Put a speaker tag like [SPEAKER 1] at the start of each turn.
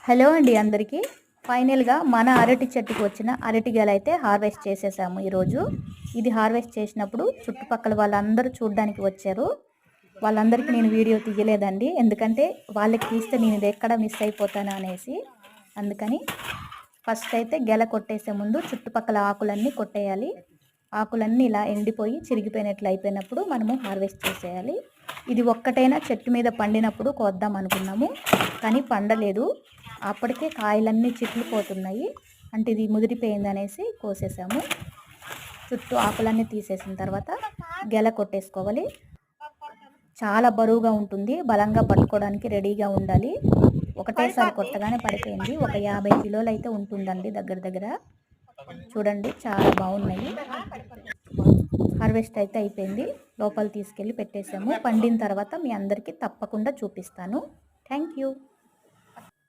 [SPEAKER 1] Hello అండి అందరికీ. ఫైనల్గా మన అరటి చెట్టుకు వచ్చిన అరటి గెల అయితే హార్వెస్ట్ చేసేసాము ఈరోజు. ఇది హార్వెస్ట్ చేసినప్పుడు చుట్టుపక్కల వాళ్ళందరూ చూడడానికి వచ్చారు. వాళ్ళందరికీ నేను వీడియో తీయలేదండి, ఎందుకంటే వాళ్ళకి తీస్తే నేను ఇది ఎక్కడ మిస్ అయిపోతాను అనేసి. అందుకని ఫస్ట్ అయితే గెల కొట్టేసే ముందు చుట్టుపక్కల ఆకులన్నీ కొట్టేయాలి. ఆకులన్నీ ఇలా ఎండిపోయి చిరిగిపోయినట్లు అయిపోయినప్పుడు మనము హార్వెస్ట్ చేసేయాలి. ఇది ఒక్కటైనా చెట్టు మీద పండినప్పుడు కోద్దాం అనుకున్నాము, కానీ పండలేదు. అప్పటికే కాయలన్నీ చిట్లిపోతున్నాయి, అంటే ఇది ముదిరిపోయింది అనేసి కోసేసాము. చుట్టూ ఆకులన్నీ తీసేసిన తర్వాత గెల కొట్టేసుకోవాలి. చాలా బరువుగా ఉంటుంది, బలంగా పట్టుకోవడానికి రెడీగా ఉండాలి. ఒకటేసారి కొట్టగానే పడిపోయింది. ఒక 50 కిలోలు అయితే ఉంటుందండి దగ్గర దగ్గర. చూడండి చాలా బాగున్నాయి. హార్వెస్ట్ అయితే అయిపోయింది, లోపల తీసుకెళ్ళి పెట్టేసాము. పండిన తర్వాత మీ అందరికీ తప్పకుండా చూపిస్తాను. Thank you.